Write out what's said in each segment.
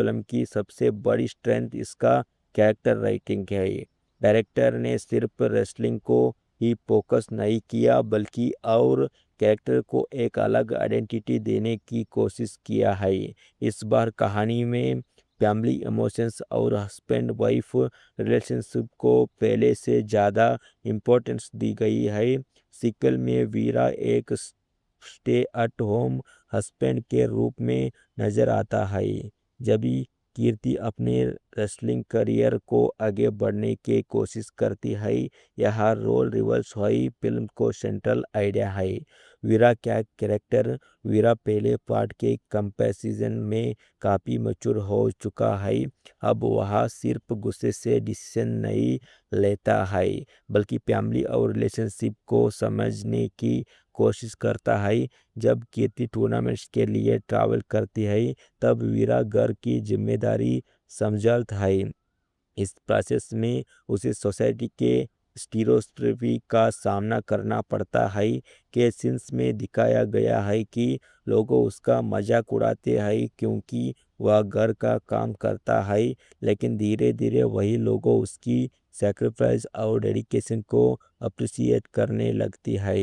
Film की सबसे बड़ी स्ट्रेंथ इसका कैरेक्टर राइटिंग है। डायरेक्टर ने सिर्फ रेसलिंग को ही फोकस नहीं किया बल्कि और कैरेक्टर को एक अलग आइडेंटिटी देने की कोशिश किया है। इस बार कहानी में फैमिली इमोशंस और हस्बैंड वाइफ रिलेशनशिप को पहले से ज़्यादा इम्पोर्टेंस दी गई है। सीक्वल में वीरा एक स्टे एट होम हस्बैंड के रूप में नजर आता है, जबकि कीर्ति अपने रेसलिंग करियर को आगे बढ़ने की कोशिश करती है। यह रोल रिवर्स हुई फिल्म को सेंट्रल आइडिया है। वीरा का कैरेक्टर वीरा पहले पार्ट के कंपैरिजन में काफ़ी मैच्योर हो चुका है। अब वह सिर्फ गुस्से से डिसीजन नहीं लेता है बल्कि फैमिली और रिलेशनशिप को समझने की कोशिश करता है। जब कीर्ति टूर्नामेंट्स के लिए ट्रैवल करती है तब वीरा घर की जिम्मेदारी समझता है। इस प्रोसेस में उसे सोसाइटी के स्टीरियोटाइप का सामना करना पड़ता है। के सीन्स में दिखाया गया है कि लोग उसका मजाक उड़ाते हैं क्योंकि वह घर का काम करता है, लेकिन धीरे धीरे वही लोग उसकी सैक्रिफाइस और डेडिकेशन को अप्रिशिएट करने लगती है।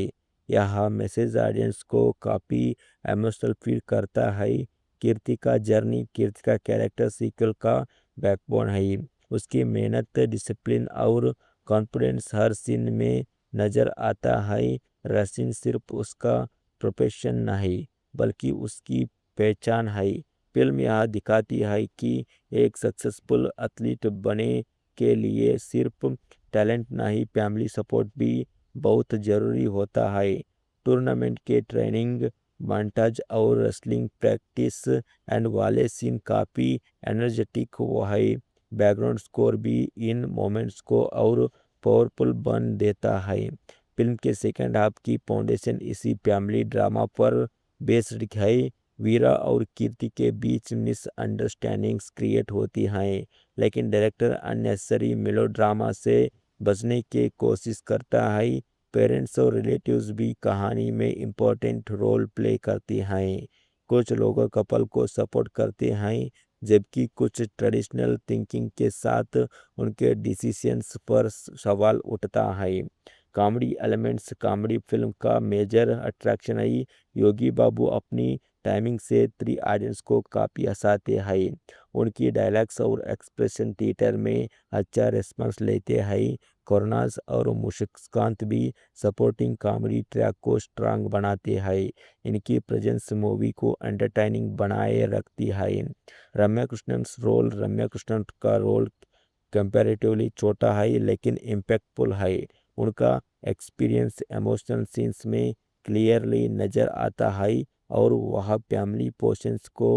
यह मैसेज ऑडियंस को काफ़ी इमोशनल फील करता है। कीर्ति का जर्नी कीर्ति का कैरेक्टर सीक्वल का बैकबोन है। उसकी मेहनत डिसिप्लिन और कॉन्फिडेंस हर सीन में नज़र आता है। रेसलिंग सिर्फ उसका प्रोफेशन नहीं बल्कि उसकी पहचान है। फिल्म यह दिखाती है कि एक सक्सेसफुल एथलीट बनने के लिए सिर्फ टैलेंट नहीं फैमिली सपोर्ट भी बहुत ज़रूरी होता है। टूर्नामेंट के ट्रेनिंग montage और रेसलिंग प्रैक्टिस एंड वाले सीन काफ़ी एनर्जेटिक हुआ है। बैकग्राउंड स्कोर भी इन मोमेंट्स को और पावरफुल बन देता है। फिल्म के सेकेंड हाफ की फाउंडेशन इसी फैमिली ड्रामा पर बेस्ड है। वीरा और कीर्ति के बीच मिसअंडरस्टैंडिंग्स क्रिएट होती हैं, लेकिन डायरेक्टर अननेसेसरी मेलोड्रामा से बचने की कोशिश करता है। पेरेंट्स और रिलेटिव्स भी कहानी में इम्पोर्टेंट रोल प्ले करते हैं। कुछ लोग कपल को सपोर्ट करते हैं जबकि कुछ ट्रेडिशनल थिंकिंग के साथ उनके डिसीजंस पर सवाल उठता है। कॉमेडी एलिमेंट्स कॉमेडी फिल्म का मेजर अट्रैक्शन है। योगी बाबू अपनी टाइमिंग से थ्री ऑडियंस को काफ़ी हंसाते हैं। उनकी डायलॉग्स और एक्सप्रेशन थिएटर में अच्छा रिस्पॉन्स लेते हैं। करुणास और मुस्कांत भी सपोर्टिंग कॉमेडी ट्रैक को स्ट्रांग बनाते हैं। इनकी प्रेजेंस मूवी को एंटरटेनिंग बनाए रखती है। रम्या कृष्णन का रोल कंपैरेटिवली छोटा है लेकिन इम्पैक्टफुल है। उनका एक्सपीरियंस इमोशनल सीन्स में क्लियरली नज़र आता है और वह फैमिली पोर्शंस को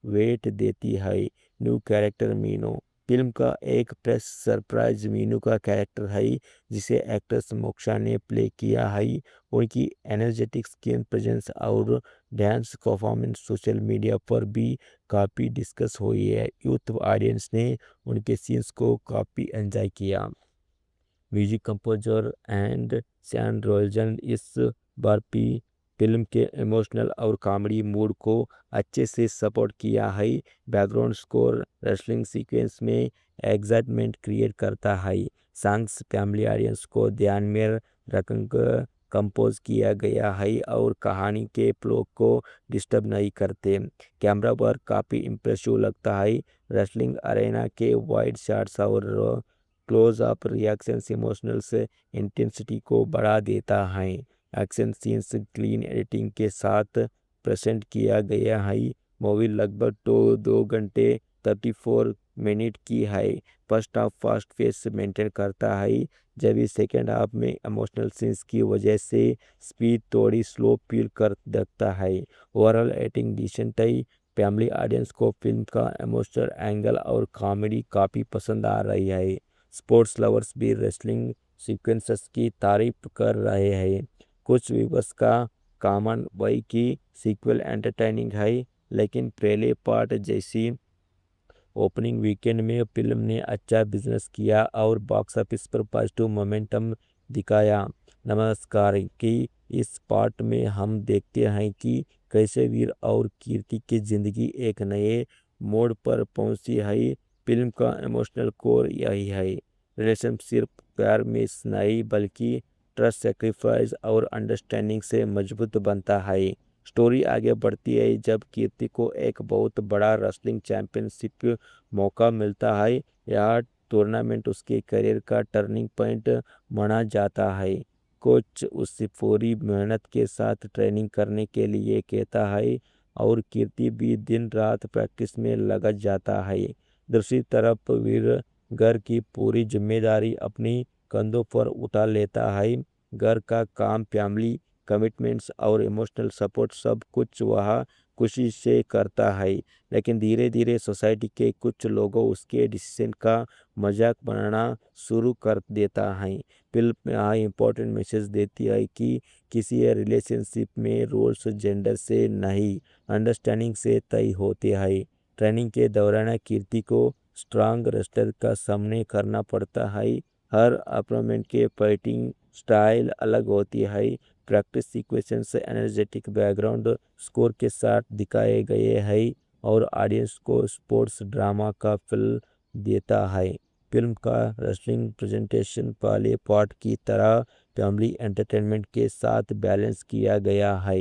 वेट देती है। न्यू कैरेक्टर मीनू फिल्म का एक प्रेस सरप्राइज मीनू का कैरेक्टर है जिसे एक्ट्रेस मोक्षा ने प्ले किया है। उनकी एनर्जेटिक स्क्रीन प्रेजेंस और डांस परफॉर्मेंस सोशल मीडिया पर भी काफ़ी डिस्कस हुई है। यूथ ऑडियंस ने उनके सीन्स को काफ़ी एंजॉय किया। म्यूजिक कंपोजर एंड सैन रोल्जन इस बार भी फिल्म के इमोशनल और कॉमेडी मूड को अच्छे से सपोर्ट किया है। बैकग्राउंड स्कोर रेसलिंग सीक्वेंस में एक्साइटमेंट क्रिएट करता है। सॉन्ग्स फैमिली ऑडियंस को ध्यान में रखकर कंपोज किया गया है और कहानी के फ्लो को डिस्टर्ब नहीं करते। कैमरा वर्क काफ़ी इम्प्रेसिव लगता है। रेसलिंग अरेना के वाइड शॉट्स और क्लोज अप रिएक्शंस इमोशनल से इंटेंसिटी को बढ़ा देता है। एक्शन सीन्स क्लीन एडिटिंग के साथ प्रेजेंट किया गया है। मूवी लगभग 2 घंटे 34 मिनट की है। First half fast pace maintain करता है जबकि सेकेंड हाफ में इमोशनल सीन्स की वजह से स्पीड थोड़ी स्लो फील कर देता है। ओवरऑल एडिटिंग डिसेंट है। फैमिली ऑडियंस को फिल्म का इमोशनल एंगल और कॉमेडी काफ़ी पसंद आ रही है। स्पोर्ट्स लवर्स भी रेसलिंग सीक्वेंसेस की तारीफ कर रहे हैं। कुछ व्यूअर्स का कॉमन वही कि सीक्वल एंटरटेनिंग है लेकिन पहले पार्ट जैसी ओपनिंग वीकेंड में फिल्म ने अच्छा बिजनेस किया और बॉक्स ऑफिस पर पॉजिटिव मोमेंटम दिखाया। नमस्कार कि इस पार्ट में हम देखते हैं कि कैसे वीर और कीर्ति की जिंदगी एक नए मोड़ पर पहुंची है। फिल्म का इमोशनल कोर यही है। रिलेशनशिप सिर्फ प्यार में नहीं बल्कि ट्रस्ट, सेक्रीफाइस और अंडरस्टैंडिंग से मजबूत बनता है। स्टोरी आगे बढ़ती है जब कीर्ति को एक बहुत बड़ा रेसलिंग चैंपियनशिप मौका मिलता है। यह टूर्नामेंट उसके करियर का टर्निंग पॉइंट माना जाता है। कोच उससे पूरी मेहनत के साथ ट्रेनिंग करने के लिए कहता है और कीर्ति भी दिन रात प्रैक्टिस में लग जाता है। दूसरी तरफ वीर घर की पूरी जिम्मेदारी अपनी कंधों पर उठा लेता है। घर का काम, फैमिली कमिटमेंट्स और इमोशनल सपोर्ट सब कुछ वह खुशी से करता है। लेकिन धीरे धीरे सोसाइटी के कुछ लोगों उसके डिसीजन का मजाक बनाना शुरू कर देता है। फिल्म यहाँ इम्पोर्टेंट मैसेज देती है कि किसी रिलेशनशिप में रोल्स जेंडर से नहीं, अंडरस्टैंडिंग से तय होते हैं। ट्रेनिंग के दौरान कीर्ति को स्ट्रांग रेस्लर का सामना करना पड़ता है। हर अपोनेंट के फाइटिंग स्टाइल अलग होती है। Practice sequences energetic background score के साथ दिखाए गए हैं और ऑडियंस को स्पोर्ट्स ड्रामा का फील देता है। फिल्म का रेसलिंग प्रेजेंटेशन पहले पार्ट की तरह फैमिली एंटरटेनमेंट के साथ बैलेंस किया गया है।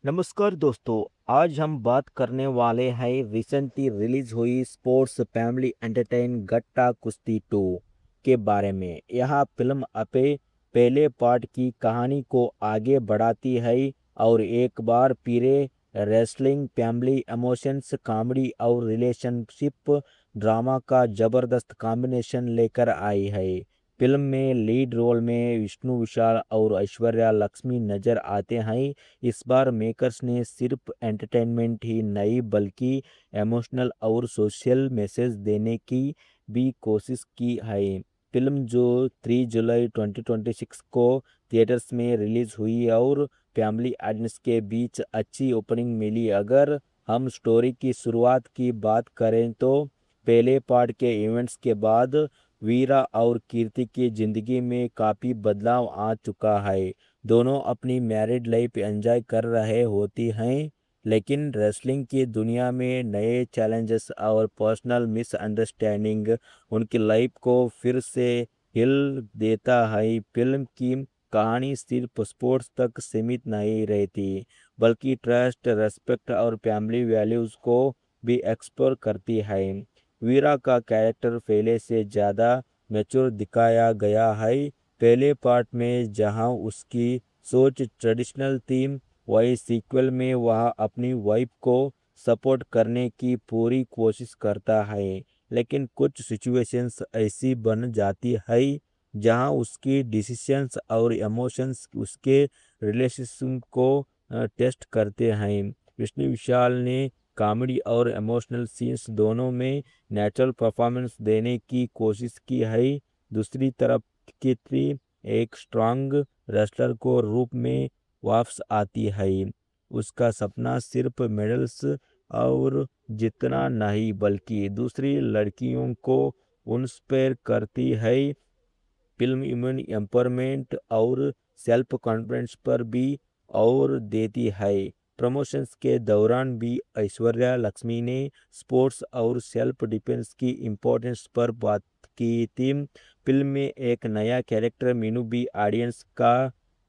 नमस्कार दोस्तों, आज हम बात करने वाले हैं रिसेंटली रिलीज हुई स्पोर्ट्स फैमिली एंटरटेन गट्टा कुश्ती 2 के बारे में। यह फिल्म अपने पहले पार्ट की कहानी को आगे बढ़ाती है और एक बार फिर रेसलिंग, फैमिली इमोशंस, कॉमेडी और रिलेशनशिप ड्रामा का जबरदस्त कॉम्बिनेशन लेकर आई है। फिल्म में लीड रोल में विष्णु विशाल और ऐश्वर्या लक्ष्मी नजर आते हैं। इस बार मेकर्स ने सिर्फ एंटरटेनमेंट ही नहीं बल्कि इमोशनल और सोशल मैसेज देने की भी कोशिश की है। फिल्म जो 3 जुलाई 2026 को थिएटर्स में रिलीज हुई और फैमिली ऑडियंस के बीच अच्छी ओपनिंग मिली। अगर हम स्टोरी की शुरुआत की बात करें तो पहले पार्ट के इवेंट्स के बाद वीरा और कीर्ति की जिंदगी में काफ़ी बदलाव आ चुका है। दोनों अपनी मैरिड लाइफ एंजॉय कर रहे होती हैं, लेकिन रेसलिंग की दुनिया में नए चैलेंजेस और पर्सनल मिसअंडरस्टैंडिंग उनकी लाइफ को फिर से हिल देता है। फिल्म की कहानी सिर्फ स्पोर्ट्स तक सीमित नहीं रहती, बल्कि ट्रस्ट, रेस्पेक्ट और फैमिली वैल्यूज़ को भी एक्सप्लोर करती है। वीरा का कैरेक्टर पहले से ज़्यादा मैच्योर दिखाया गया है। पहले पार्ट में जहां उसकी सोच ट्रेडिशनल थी, वही सीक्वल में वह अपनी वाइफ को सपोर्ट करने की पूरी कोशिश करता है। लेकिन कुछ सिचुएशंस ऐसी बन जाती है जहां उसकी डिसीजंस और इमोशंस उसके रिलेशनशिप को टेस्ट करते हैं। विष्णु विशाल ने कॉमेडी और इमोशनल सीन्स दोनों में नेचुरल परफॉर्मेंस देने की कोशिश की है। दूसरी तरफ कीर्ति एक स्ट्रांग रेसलर को रूप में वापस आती है। उसका सपना सिर्फ मेडल्स और जितना नहीं बल्कि दूसरी लड़कियों को इंस्पायर करती है। फिल्म ह्यूमन एम्पावरमेंट और सेल्फ कॉन्फिडेंस पर भी और देती है। प्रमोशंस के दौरान भी ऐश्वर्या लक्ष्मी ने स्पोर्ट्स और सेल्फ डिफेंस की इम्पोर्टेंस पर बात की थी। फिल्म में एक नया कैरेक्टर मीनू भी ऑडियंस का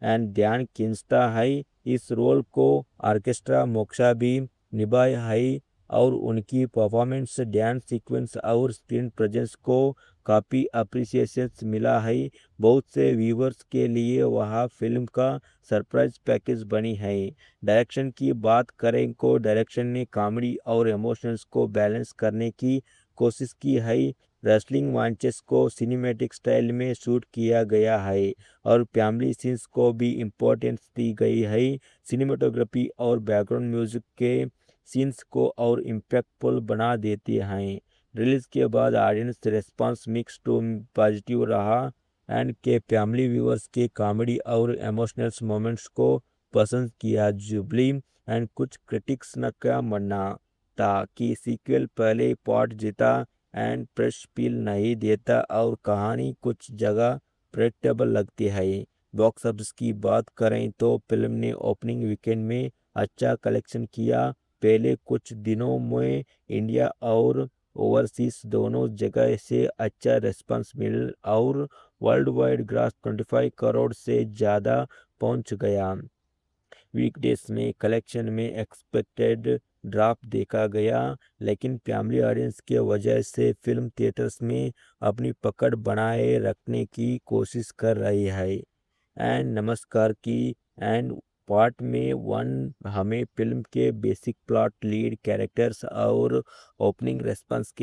एंड ध्यान खींचता है। इस रोल को ऑर्केस्ट्रा मोक्षा भी निभाया है और उनकी परफॉर्मेंस, डांस सीक्वेंस और स्क्रीन प्रेजेंस को काफ़ी अप्रिसिएशन मिला है। बहुत से व्यूवर्स के लिए वह फिल्म का सरप्राइज पैकेज बनी है। डायरेक्शन की बात करें तो डायरेक्शन ने कॉमेडी और इमोशंस को बैलेंस करने की कोशिश की है। रेसलिंग मैचेस को सिनेमैटिक स्टाइल में शूट किया गया है और फैमिली सीन्स को भी इम्पोर्टेंस दी गई है। सिनेमाटोग्राफी और बैकग्राउंड म्यूजिक के सीन्स को और इम्पैक्टफुल बना देती हैं। रिलीज के बाद audience response mix to positive रहा एंड के फैमिली व्यूअर्स के कॉमेडी और इमोशनल मोमेंट्स को पसंद किया। जुबली एंड कुछ क्रिटिक्स न का मानना था कि सीक्वल पहले पार्ट जीता एंड फ्रेश फील नहीं देता और कहानी कुछ जगह प्रेडिक्टेबल लगती है। बॉक्स ऑफिस की बात करें तो फिल्म ने ओपनिंग वीकेंड में अच्छा कलेक्शन किया। पहले कुछ दिनों में इंडिया और ओवरसीज दोनों जगह से अच्छा रिस्पांस मिल और वर्ल्ड वाइड ग्रास 25 करोड़ से ज़्यादा पहुंच गया। वीकडेज में कलेक्शन में एक्सपेक्टेड ड्रॉप देखा गया, लेकिन फैमिली ऑडियंस के वजह से फिल्म थिएटर्स में अपनी पकड़ बनाए रखने की कोशिश कर रही है। एंड नमस्कार की एंड पार्ट में वन हमें फिल्म के बेसिक प्लॉट, लीड कैरेक्टर्स और ओपनिंग रेस्पॉन्स के